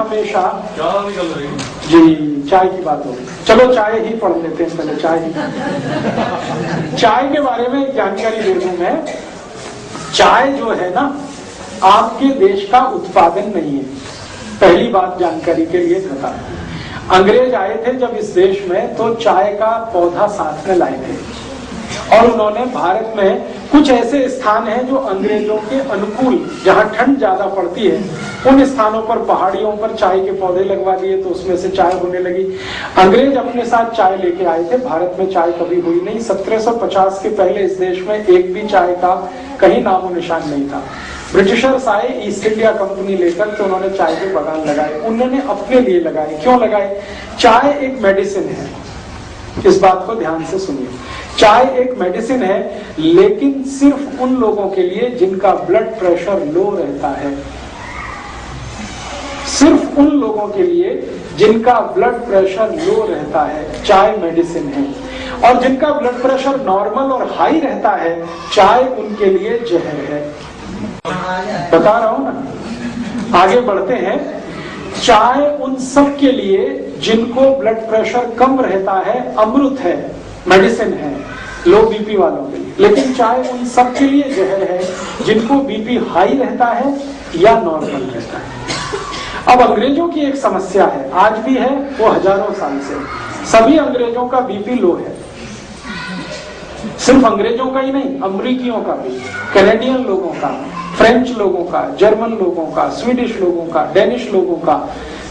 हमेशा जी चाय की बात हो, चलो चाय ही पढ़ लेते हैं पहले, चाय के बारे में जानकारी दे दूं मैं। चाय जो है ना आपके देश का उत्पादन नहीं है, पहली बात जानकारी के लिए बता। अंग्रेज आए थे जब इस देश में तो चाय का पौधा साथ में लाए थे और उन्होंने भारत में कुछ ऐसे स्थान हैं जो अंग्रेजों के अनुकूल, जहां ठंड ज्यादा पड़ती है, उन स्थानों पर पहाड़ियों पर चाय के पौधे लगवा दिए तो उसमें से चाय होने लगी। अंग्रेज अपने साथ चाय लेके आए थे, भारत में चाय कभी हुई नहीं। 1750 के पहले इस देश में एक भी चाय का कहीं नामो निशान नहीं था। ब्रिटिशर्स आए ईस्ट इंडिया कंपनी लेकर तो उन्होंने चाय के बागान लगाए, उन्होंने अपने लिए लगाए। क्यों लगाए? चाय एक मेडिसिन है, इस बात को ध्यान से सुनिए। चाय एक मेडिसिन है, लेकिन सिर्फ उन लोगों के लिए जिनका ब्लड प्रेशर लो रहता है, सिर्फ उन लोगों के लिए जिनका ब्लड प्रेशर लो रहता है चाय मेडिसिन है। और जिनका ब्लड प्रेशर नॉर्मल और हाई रहता है, चाय उनके लिए जहर है। बता रहा हूं ना, आगे बढ़ते हैं। चाय उन सब के लिए जिनको ब्लड प्रेशर कम रहता है अमृत है, मेडिसिन है, लो बीपी वालों के लिए। लेकिन चाय उन सब के लिए जहर है जिनको बीपी हाई रहता है या नॉर्मल रहता है। अब अंग्रेजों की एक समस्या है, आज भी है, वो हजारों साल से सभी अंग्रेजों का बीपी लो है। सिर्फ अंग्रेजों का ही नहीं, अमरीकियों का भी, कैनेडियन लोगों का, फ्रेंच लोगों का, जर्मन लोगों का, स्वीडिश लोगों का, डेनिश लोगों का,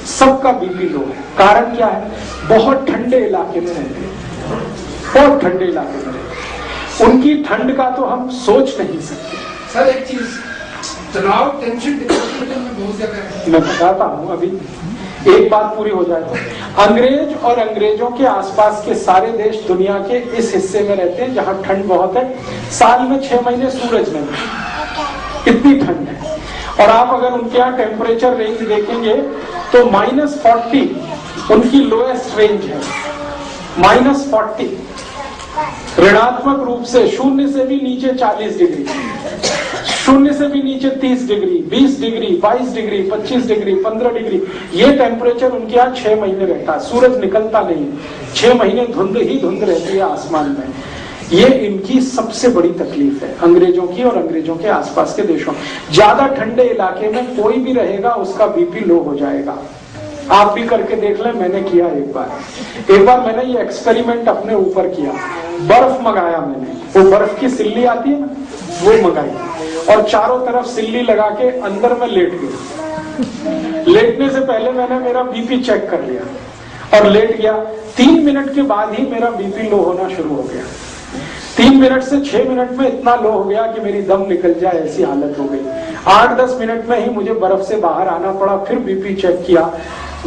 सबका बीपी लो है। कारण क्या है? बहुत ठंडे इलाके में रहते हैं, बहुत ठंडे इलाके में रहते हैं, उनकी ठंड का तो हम सोच नहीं सकते। सर एक चीज, तनाव, टेंशन में बहुत ज्यादा है। मैं बताता हूँ, अभी एक बात पूरी हो जाए। अंग्रेज और अंग्रेजों के आसपास के सारे देश दुनिया के इस हिस्से में रहते हैं जहां ठंड बहुत है, साल में 6 महीने सूरज नहीं, इतनी ठंड है। और आप अगर उनके यहाँ टेम्परेचर रेंज देखेंगे तो -40 उनकी लोएस्ट रेंज है, -40 ऋणात्मक रूप से, शून्य से भी नीचे 40 डिग्री, शून्य से भी नीचे 30 degree, 20 degree, 22 degree, 25 degree, 15 degree, ये टेम्परेचर उनके यहाँ 6 महीने रहता है। सूरज निकलता नहीं, 6 महीने धुंध ही धुंध रहती है आसमान में। ये इनकी सबसे बड़ी तकलीफ है, अंग्रेजों की और अंग्रेजों के आसपास के देशों। ज्यादा ठंडे इलाके में कोई भी रहेगा उसका बीपी लो हो जाएगा। आप भी करके देख लें, मैंने किया एक बार मैंने ये एक्सपेरिमेंट अपने ऊपर किया। बर्फ मंगाया मैंने, वो बर्फ की सिल्ली आती है ना, वो मंगाई और चारों तरफ सिल्ली लगा के अंदर में लेट गया। लेटने से पहले मैंने मेरा बीपी चेक कर लिया और लेट गया। 3 मिनट के बाद ही मेरा बीपी लो होना शुरू हो गया। 3 मिनट से 6 मिनट में इतना लो हो गया कि मेरी दम निकल जाए ऐसी हालत हो गई। 8-10 मिनट में ही मुझे बर्फ से बाहर आना पड़ा। फिर बीपी चेक किया,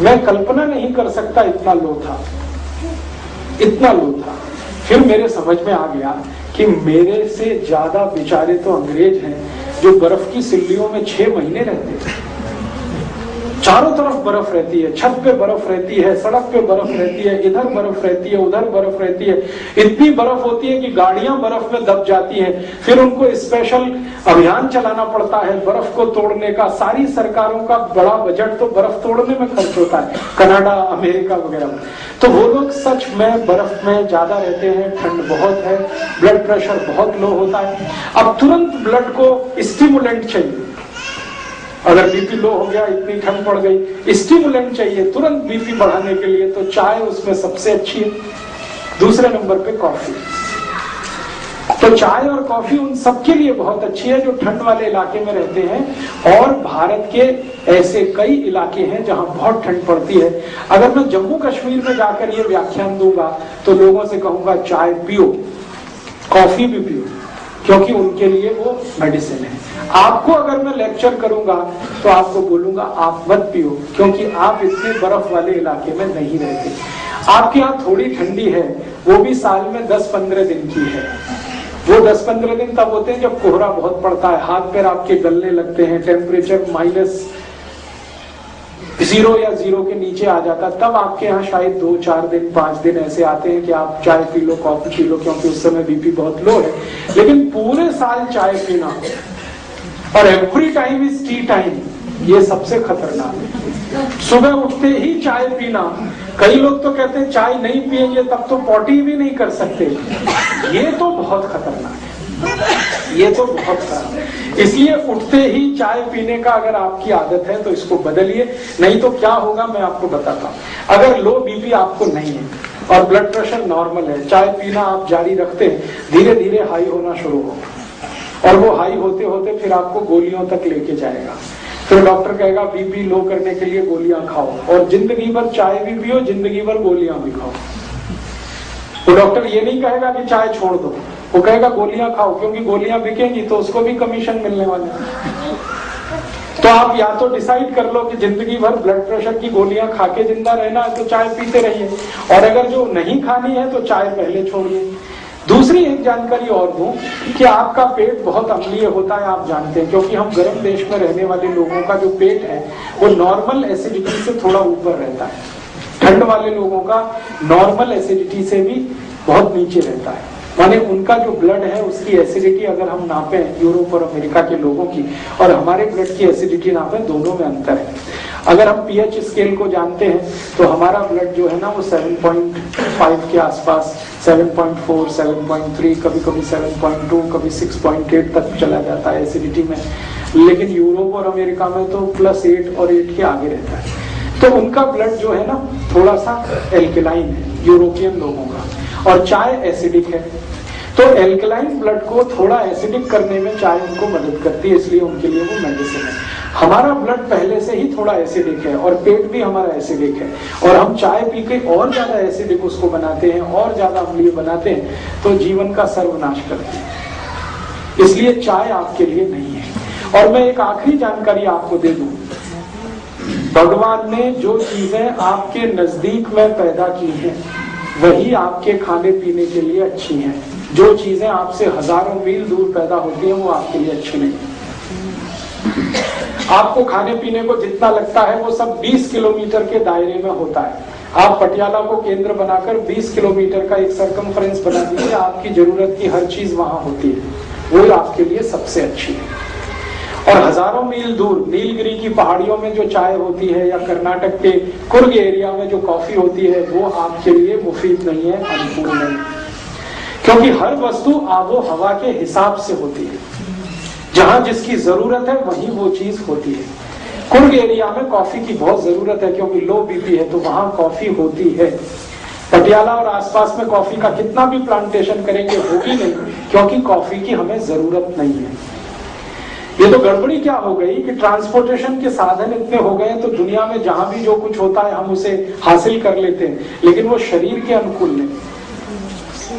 मैं कल्पना नहीं कर सकता इतना लो था, इतना लो था। फिर मेरे समझ में आ गया कि मेरे से ज्यादा बेचारे तो अंग्रेज हैं जो बर्फ की सिल्लियों में 6 महीने रहते हैं। चारों तरफ बर्फ रहती है, छत पे बर्फ रहती है, सड़क पे बर्फ रहती है, इधर बर्फ रहती है, उधर बर्फ रहती है। इतनी बर्फ होती है कि गाड़ियां बर्फ में दब जाती हैं। फिर उनको स्पेशल अभियान चलाना पड़ता है बर्फ को तोड़ने का। सारी सरकारों का बड़ा बजट तो बर्फ तोड़ने में खर्च होता है, कनाडा, अमेरिका वगैरह में। तो वो लोग सच में बर्फ में ज्यादा रहते हैं, ठंड बहुत है, ब्लड प्रेशर बहुत लो होता है। अब तुरंत ब्लड को स्टिमुलेंट चाहिए। अगर बीपी लो हो गया, इतनी ठंड पड़ गई, स्टिमुलेंट चाहिए तुरंत बीपी बढ़ाने के लिए, तो चाय उसमें सबसे अच्छी है। दूसरे नंबर पे कॉफी। तो चाय और कॉफी उन सबके लिए बहुत अच्छी है जो ठंड वाले इलाके में रहते हैं। और भारत के ऐसे कई इलाके हैं जहां बहुत ठंड पड़ती है। अगर मैं जम्मू कश्मीर में जाकर ये व्याख्यान दूंगा तो लोगों से कहूंगा चाय पियो, कॉफी भी पियो, क्योंकि उनके लिए वो मेडिसिन है। आपको अगर मैं लेक्चर करूंगा तो आपको बोलूंगा आप मत पियो, क्योंकि आप इतने बर्फ वाले इलाके में नहीं रहते। आपके यहाँ थोड़ी ठंडी है, वो भी साल में 10-15 दिन की है। वो 10-15 दिन तब होते हैं जब कोहरा बहुत पड़ता है, हाथ पैर आपके गलने लगते हैं, टेम्परेचर -0 या 0 के नीचे आ जाता, तब आपके यहाँ शायद 2-4 दिन 5 दिन ऐसे आते हैं कि आप चाय P low, coffee P low, क्योंकि उस समय बीपी बहुत लो है। लेकिन पूरे साल चाय पीना और every time is T time, ये सबसे खतरनाक है। सुबह उठते ही चाय पीना, कई लोग तो कहते हैं चाय नहीं पिएंगे तब तो पॉटी भी नहीं कर सकते, ये तो बहुत खतरनाक है, ये तो बहुत खराब है। इसलिए उठते ही चाय पीने का अगर आपकी आदत है तो इसको बदलिए, नहीं तो क्या होगा मैं आपको बताता हूँ। अगर लो बीपी आपको नहीं है और ब्लड प्रेशर नॉर्मल है, चाय पीना आप जारी रखते हैं, धीरे धीरे हाई होना शुरू होगा और वो हाई होते होते फिर आपको गोलियों तक लेके जाएगा। फिर डॉक्टर कहेगा बीपी लो करने के लिए गोलियां खाओ, और जिंदगी भर चाय भी पियो, जिंदगी भर गोलियां भी खाओ। तो डॉक्टर ये नहीं कहेगा कि चाय छोड़ दो, वो कहेगा गोलियां खाओ, क्योंकि गोलियां बिकेंगी तो उसको भी कमीशन मिलने वाला है। तो आप या तो डिसाइड कर लो कि जिंदगी भर ब्लड प्रेशर की गोलियां खा के जिंदा रहना है तो चाय पीते रहिए, और अगर जो नहीं खानी है तो चाय पहले छोड़िए। दूसरी एक जानकारी और दूं कि आपका पेट बहुत अम्लीय होता है, आप जानते हैं, क्योंकि हम गर्म देश में रहने वाले लोगों का जो पेट है वो नॉर्मल एसिडिटी से थोड़ा ऊपर रहता है, ठंड वाले लोगों का नॉर्मल एसिडिटी से भी बहुत नीचे रहता है। माने उनका जो ब्लड है उसकी एसिडिटी अगर हम नापें यूरोप और अमेरिका के लोगों की और हमारे ब्लड की एसिडिटी नापें, दोनों में अंतर है। अगर हम पीएच स्केल को जानते हैं तो हमारा ब्लड जो है ना वो 7.5 के आसपास, 7.4, 7.3, कभी कभी 7.2, कभी 6.8 तक चला जाता है एसिडिटी में, लेकिन यूरोप और अमेरिका में तो +8 और 8 के आगे रहता है। तो उनका ब्लड जो है ना थोड़ा सा एल्कलाइन है यूरोपियन लोगों का, और चाय एसिडिक है। तो एल्कलाइन ब्लड को थोड़ा एसिडिक करने में चाय उनको मदद करती है, इसलिए उनके लिए वो मेडिसिन है। हमारा ब्लड पहले से ही थोड़ा एसिडिक है और पेट भी हमारा एसिडिक है, और हम चाय पी के और ज्यादा एसिडिक उसको बनाते हैं और ज्यादा अम्लीय बनाते हैं, तो जीवन का सर्वनाश करते हैं। इसलिए चाय आपके लिए नहीं है। और मैं एक आखिरी जानकारी आपको दे दूं, भगवान ने जो चीजें आपके नजदीक में पैदा की हैं वही आपके खाने पीने के लिए अच्छी हैं। जो चीजें आपसे हजारों मील दूर पैदा होती हैं वो आपके लिए अच्छी नहीं। आपको खाने पीने को जितना लगता है वो सब 20 किलोमीटर के दायरे में होता है। आप पटियाला को केंद्र बनाकर 20 किलोमीटर का एक सरकमफ्रेंस बना दीजिए, आपकी जरूरत की हर चीज वहां होती है, वो आपके लिए सबसे अच्छी है। और हजारों मील दूर नीलगिरी की पहाड़ियों में जो चाय होती है या कर्नाटक के कुर्ग एरिया में जो कॉफी होती है वो आपके लिए मुफीद नहीं है, अनुकूल नहीं, क्योंकि हर वस्तु आबो हवा के हिसाब से होती है। जहां जिसकी जरूरत है वहीं वो चीज होती है। कुर्ग एरिया में कॉफी की बहुत जरूरत है क्योंकि लो बीपी है, तो वहां कॉफी होती है। पटियाला और आसपास में कॉफी का कितना भी प्लांटेशन करेंगे होगी नहीं, क्योंकि कॉफी की हमें जरूरत नहीं है। ये तो गड़बड़ी क्या हो गई कि ट्रांसपोर्टेशन के साधन इतने हो गए तो दुनिया में जहां भी जो कुछ होता है हम उसे हासिल कर लेते हैं, लेकिन वो शरीर के अनुकूल नहीं।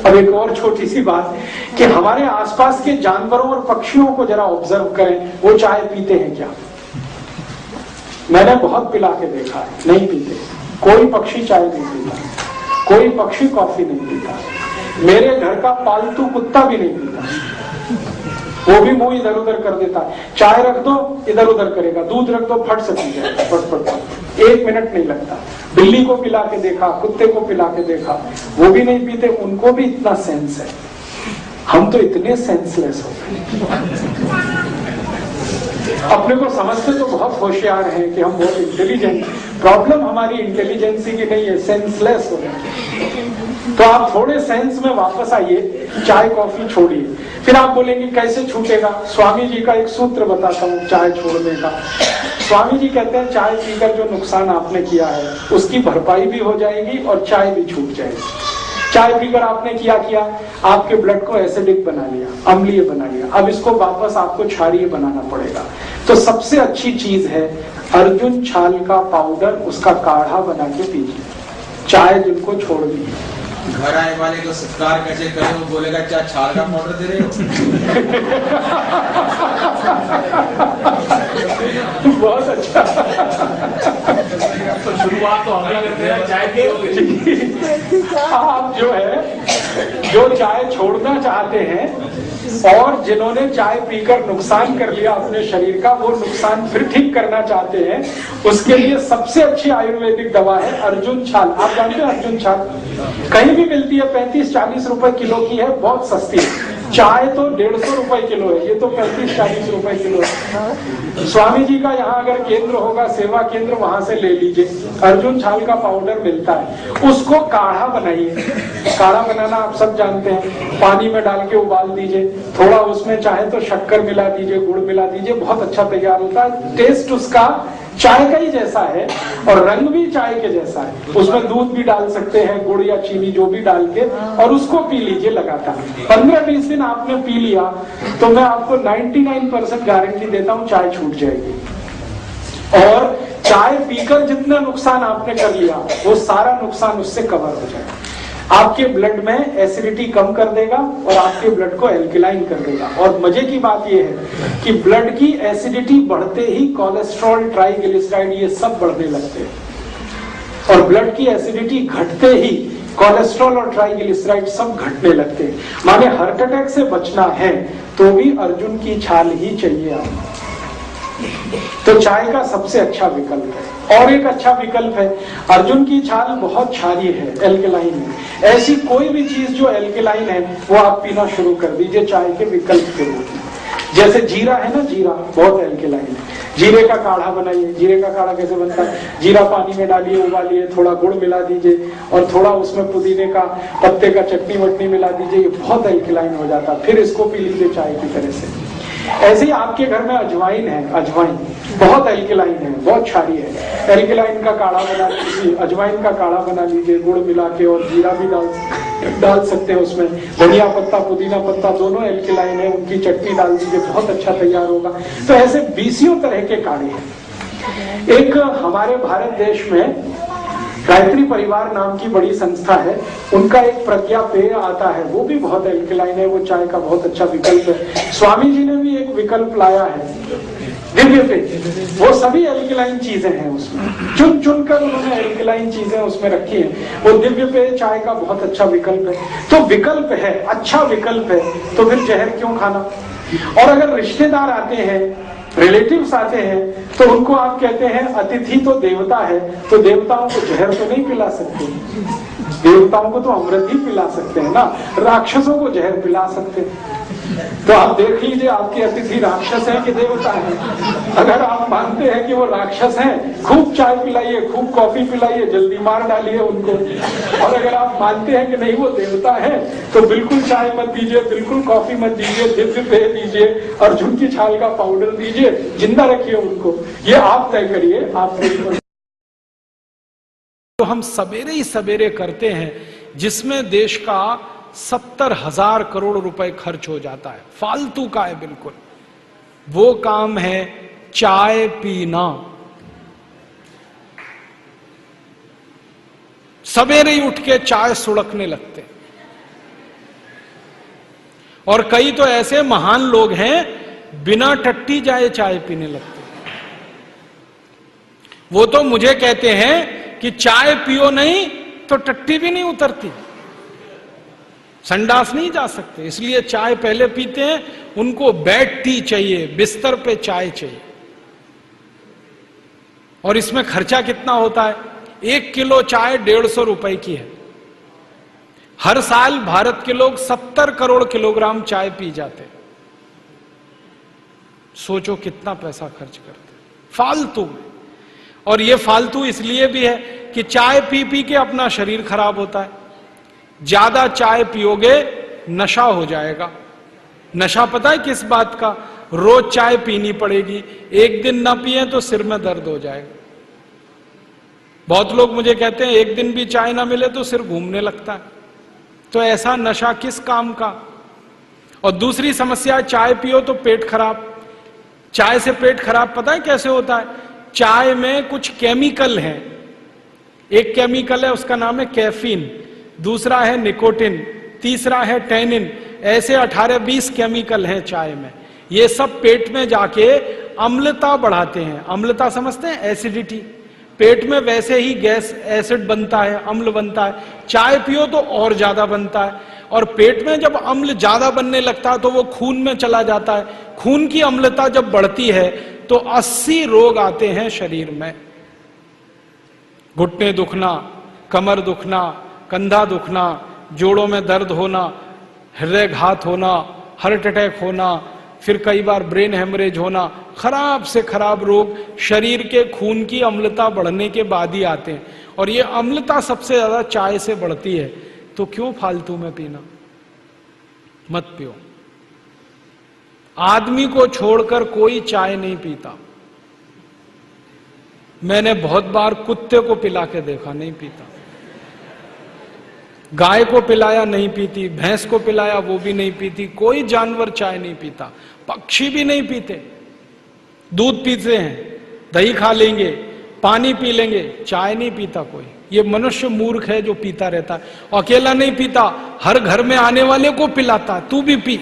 अब एक और छोटी सी बात कि हमारे आसपास के जानवरों और पक्षियों को जरा ऑब्जर्व करें, वो चाय पीते हैं क्या? मैंने बहुत पिला के देखा है, नहीं पीते। कोई पक्षी चाय नहीं पीता, कोई पक्षी कॉफी नहीं पीता, मेरे घर का पालतू कुत्ता भी नहीं पीता। वो भी मुंह इधर उधर कर देता है, चाय रख दो इधर उधर करेगा, दूध रख दो फट से पी जाएगा, फट फट फट, 1 मिनट नहीं लगता। बिल्ली को पिला के देखा, कुत्ते को पिला के देखा, वो भी नहीं पीते, उनको भी इतना सेंस है। हम तो इतने सेंसलेस हो गए, अपने को समझते तो बहुत होशियार हैं कि हम बहुत इंटेलिजेंट। प्रॉब्लम हमारी इंटेलिजेंसी की नहीं है, सेंसलेस हो गए। तो आप थोड़े सेंस में वापस आइए, चाय कॉफी छोड़िए। फिर आप बोलेंगे कैसे छूटेगा? स्वामी जी का एक सूत्र बताता हूँ चाय छोड़ने का। स्वामी जी कहते हैं चाय पीकर जो नुकसान आपने किया है उसकी भरपाई भी हो जाएगी और चाय भी छूट जाएगी। चाय पीकर आपने किया आपके ब्लड को एसिडिक बना लिया, अम्लीय बना लिया, अब इसको वापस आपको क्षारीय बनाना पड़ेगा। तो सबसे अच्छी चीज है अर्जुन छाल का पाउडर, उसका काढ़ा बना के पीजिए। चाय जिनको छोड़ दी, घर आए वाले को सत्कार कैसे करें, वो बोलेगा क्या छाल का पाउडर दे रहे हो? बहुत अच्छा। तो शुरुआत तो हम ही करते हैं, चाय पियोगे। आप जो चाय छोड़ना चाहते हैं और जिन्होंने चाय पीकर नुकसान कर लिया अपने शरीर का, वो नुकसान फिर ठीक करना चाहते हैं, उसके लिए सबसे अच्छी आयुर्वेदिक दवा है अर्जुन छाल। आप जानते हैं अर्जुन छाल कहीं भी मिलती है, 35-40 रुपए किलो की है, बहुत सस्ती है। चाय तो 150 रुपए किलो है, ये तो 35-40 रुपए किलो है। स्वामी जी का यहाँ अगर केंद्र होगा, सेवा केंद्र, वहां से ले लीजिए। अर्जुन छाल का पाउडर मिलता है, उसको काढ़ा बनाइए। काढ़ा बनाना आप सब जानते हैं, पानी में डाल के उबाल दीजिए, थोड़ा उसमें चाहे तो शक्कर मिला दीजिए, गुड़ मिला दीजिए, बहुत अच्छा तैयार होता है। टेस्ट उसका चाय का ही जैसा है और रंग भी चाय के जैसा है। उसमें दूध भी डाल सकते हैं, गुड़ या चीनी जो भी डाल के, और उसको पी लीजिए लगातार। 15-20 दिन आपने पी लिया तो मैं आपको 99% गारंटी देता हूं चाय छूट जाएगी। और चाय पीकर जितना नुकसान आपने कर लिया वो सारा नुकसान उससे कवर हो जाएगा। आपके ब्लड में एसिडिटी कम कर देगा और आपके ब्लड को एल्कलाइन कर देगा। और मजे की बात यह है कि ब्लड की एसिडिटी बढ़ते ही कोलेस्ट्रॉल, ट्राइग्लिसराइड ये सब बढ़ने लगते हैं, और ब्लड की एसिडिटी घटते ही कोलेस्ट्रॉल और ट्राइग्लिसराइड सब घटने लगते हैं। माने हार्ट अटैक से बचना है तो भी अर्जुन की छाल ही चाहिए आपको। तो चाय का सबसे अच्छा विकल्प है। और एक अच्छा विकल्प है, अर्जुन की छाल बहुत क्षारीय है, एल्कलाइन है। ऐसी कोई भी चीज जो एल्कलाइन है वो आप पीना शुरू कर दीजिए चाय के विकल्प के रूप में। जैसे जीरा है ना, जीरा बहुत एल्कलाइन है, जीरे का काढ़ा बनाइए। जीरे का काढ़ा कैसे बनता है? जीरा पानी में डालिए, उबालिए, थोड़ा गुड़ मिला दीजिए और थोड़ा उसमें पुदीने का पत्ते का चटनी वटनी मिला दीजिए, ये बहुत एल्कलाइन हो जाता है। फिर इसको पी लीजिए चाय की तरह से। ऐसे ही आपके घर में अजवाइन है, अजवाइन बहुत एल्कलाइन है, बहुत क्षारीय है। एल्कलाइन का काढ़ा बना लीजिए, अजवाइन का काढ़ा बना लीजिए, गुड़ मिला के, और जीरा भी डाल सकते हैं उसमें। धनिया पत्ता, पुदीना पत्ता दोनों एल्कलाइन है, उनकी चटनी डाल दीजिए, बहुत अच्छा तैयार होगा। तो ऐसे 20 तरह के काढ़े हैं। एक हमारे भारत देश में गायत्री परिवार नाम की बड़ी संस्था है, उनका एक प्रज्ञा पेय आता है, वो भी बहुत एल्कलाइन है, वो चाय का बहुत अच्छा विकल्प है। स्वामी जी ने भी एक विकल्प लाया है, दिव्य पेय, वो सभी एल्कलाइन चीजें हैं उसमें, चुन चुन कर उन्होंने एल्कलाइन चीजें उसमें रखी हैं। वो दिव्य पेय चाय का बहुत अच्छा विकल्प है। तो विकल्प है, अच्छा विकल्प है, तो फिर जहर क्यों खाना? और अगर रिश्तेदार आते हैं, रिलेटिव्स आते हैं, तो उनको आप कहते हैं अतिथि तो देवता है, तो देवताओं को जहर तो नहीं पिला सकते, देवताओं को तो अमृत ही पिला सकते हैं ना, राक्षसों को जहर पिला सकते हैं। तो आप देख लीजिए आपके अतिथि राक्षस है कि देवता है। अगर आप मानते हैं कि वो राक्षस हैं, खूब चाय पिलाइए, खूब कॉफी पिलाइए, जल्दी मार डालिए उनको। और अगर आप मानते हैं कि नहीं वो देवता है, तो बिल्कुल चाय मत दीजिए, बिल्कुल कॉफी मत दीजिए, दिव्य पेय दीजिए, अर्जुन की छाल का पाउडर दीजिए, जिंदा रखिए उनको। ये आप तय करिए। आप तो हम सवेरे ही सवेरे करते हैं, जिसमें देश का 70,000 करोड़ रुपए खर्च हो जाता है, फालतू का है बिल्कुल। वो काम है चाय पीना। सवेरे ही उठ के चाय सुड़कने लगते, और कई तो ऐसे महान लोग हैं बिना टट्टी जाए चाय पीने लगते। वो तो मुझे कहते हैं कि चाय पियो नहीं तो टट्टी भी नहीं उतरती, संडास नहीं जा सकते, इसलिए चाय पहले पीते हैं। उनको बेड टी चाहिए, बिस्तर पे चाय चाहिए। और इसमें खर्चा कितना होता है? 1 किलो चाय 150 रुपए की है। हर साल भारत के लोग 70 करोड़ किलोग्राम चाय पी जाते। सोचो कितना पैसा खर्च करते फालतू में। और ये फालतू इसलिए भी है कि चाय पी पी के अपना शरीर खराब होता है। ज्यादा चाय पियोगे नशा हो जाएगा। नशा पता है किस बात का? रोज चाय पीनी पड़ेगी, एक दिन ना पिए तो सिर में दर्द हो जाएगा। बहुत लोग मुझे कहते हैं एक दिन भी चाय ना मिले तो सिर घूमने लगता है। तो ऐसा नशा किस काम का? और दूसरी समस्या, चाय पियो तो पेट खराब। चाय से पेट खराब पता है कैसे होता है? चाय में कुछ केमिकल हैं। एक केमिकल है उसका नाम है कैफीन, दूसरा है निकोटिन, तीसरा है टैनिन। ऐसे 18-20 केमिकल हैं चाय में। ये सब पेट में जाके अम्लता बढ़ाते हैं। अम्लता समझते हैं? एसिडिटी। पेट में वैसे ही गैस एसिड बनता है, अम्ल बनता है। चाय पियो तो और ज्यादा बनता है। और पेट में जब अम्ल ज्यादा बनने लगता है तो वो खून में चला जाता है। खून की अम्लता जब बढ़ती है तो 80 रोग आते हैं शरीर में। घुटने दुखना, कमर दुखना, कंधा दुखना, जोड़ों में दर्द होना, हृदय घात होना, हार्ट अटैक होना, फिर कई बार ब्रेन हेमरेज होना, खराब से खराब रोग शरीर के खून की अम्लता बढ़ने के बाद ही आते हैं। और ये अम्लता सबसे ज्यादा चाय से बढ़ती है, तो क्यों फालतू में पीना? मत पियो। आदमी को छोड़कर कोई चाय नहीं पीता। मैंने बहुत बार कुत्ते को पिला के देखा, नहीं पीता। गाय को पिलाया, नहीं पीती। भैंस को पिलाया, वो भी नहीं पीती। कोई जानवर चाय नहीं पीता, पक्षी भी नहीं पीते। दूध पीते हैं, दही खा लेंगे, पानी पी लेंगे, चाय नहीं पीता कोई। ये मनुष्य मूर्ख है जो पीता रहता है। अकेला नहीं पीता, हर घर में आने वाले को पिलाता है, तू भी पी।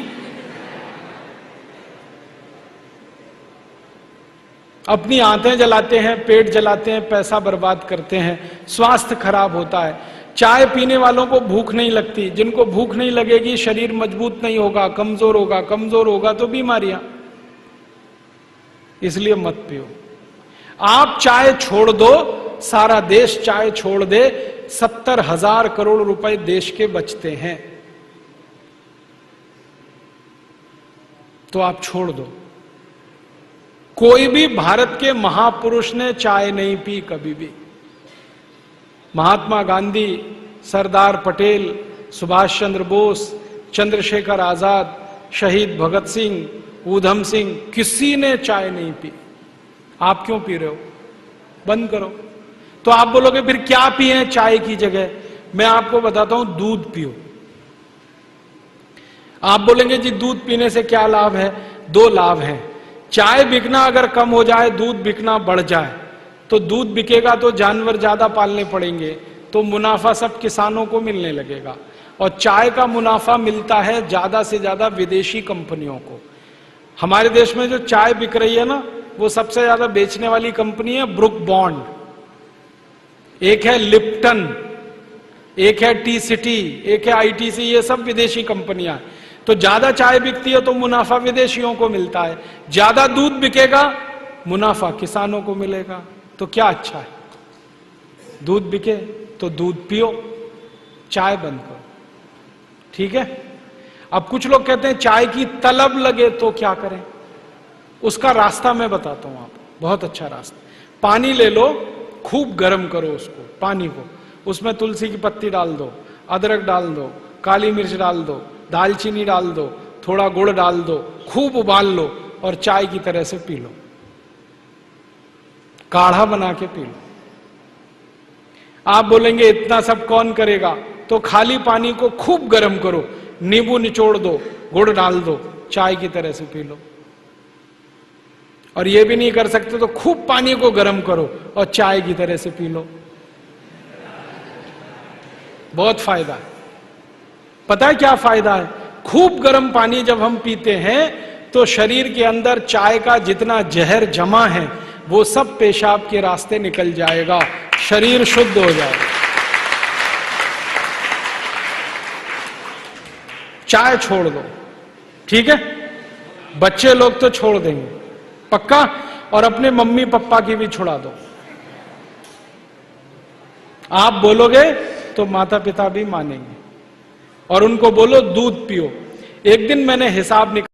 अपनी आंतें जलाते हैं, पेट जलाते हैं, पैसा बर्बाद करते हैं, स्वास्थ्य खराब होता है। चाय पीने वालों को भूख नहीं लगती। जिनको भूख नहीं लगेगी, शरीर मजबूत नहीं होगा, कमजोर होगा। कमजोर होगा तो बीमारियां। इसलिए मत पियो। आप चाय छोड़ दो, सारा देश चाय छोड़ दे, 70,000 करोड़ रुपए देश के बचते हैं। तो आप छोड़ दो। कोई भी भारत के महापुरुष ने चाय नहीं पी कभी भी। महात्मा गांधी, सरदार पटेल, सुभाष चंद्र बोस, चंद्रशेखर आजाद, शहीद भगत सिंह, ऊधम सिंह, किसी ने चाय नहीं पी। आप क्यों पी रहे हो? बंद करो। तो आप बोलोगे फिर क्या पिए चाय की जगह? मैं आपको बताता हूं, दूध पियो। आप बोलेंगे जी दूध पीने से क्या लाभ है? 2 लाभ हैं। चाय बिकना अगर कम हो जाए, दूध बिकना बढ़ जाए, तो दूध बिकेगा तो जानवर ज्यादा पालने पड़ेंगे, तो मुनाफा सब किसानों को मिलने लगेगा। और चाय का मुनाफा मिलता है ज्यादा से ज्यादा विदेशी कंपनियों को। हमारे देश में जो चाय बिक रही है ना, वो सबसे ज्यादा बेचने वाली कंपनी है ब्रुक बॉन्ड, एक है लिप्टन, एक है टी सिटी, एक है आईटीसी। ये सब विदेशी कंपनियां हैं। तो ज्यादा चाय बिकती है तो मुनाफा विदेशियों को मिलता है, ज्यादा दूध बिकेगा, मुनाफा किसानों को मिलेगा। तो क्या अच्छा है? दूध बिके तो दूध पियो, चाय बंद करो। ठीक है? अब कुछ लोग कहते हैं चाय की तलब लगे तो क्या करें? उसका रास्ता मैं बताता हूं आपको, बहुत अच्छा रास्ता। पानी ले लो, खूब गर्म करो उसको, पानी को, उसमें तुलसी की पत्ती डाल दो, अदरक डाल दो, काली मिर्च डाल दो, दालचीनी डाल दो, थोड़ा गुड़ डाल दो, खूब उबाल लो और चाय की तरह से पी लो, काढ़ा बना के पी लो। आप बोलेंगे इतना सब कौन करेगा? तो खाली पानी को खूब गर्म करो, नींबू निचोड़ दो, गुड़ डाल दो, चाय की तरह से पी लो। और ये भी नहीं कर सकते तो खूब पानी को गर्म करो और चाय की तरह से पी लो। बहुत फायदा है। पता है क्या फायदा है? खूब गर्म पानी जब हम पीते हैं तो शरीर के अंदर चाय का जितना जहर जमा है वो सब पेशाब के रास्ते निकल जाएगा, शरीर शुद्ध हो जाएगा। चाय छोड़ दो, ठीक है? बच्चे लोग तो छोड़ देंगे पक्का, और अपने मम्मी पापा की भी छुड़ा दो। आप बोलोगे तो माता पिता भी मानेंगे। और उनको बोलो दूध पियो। एक दिन मैंने हिसाब निकाला।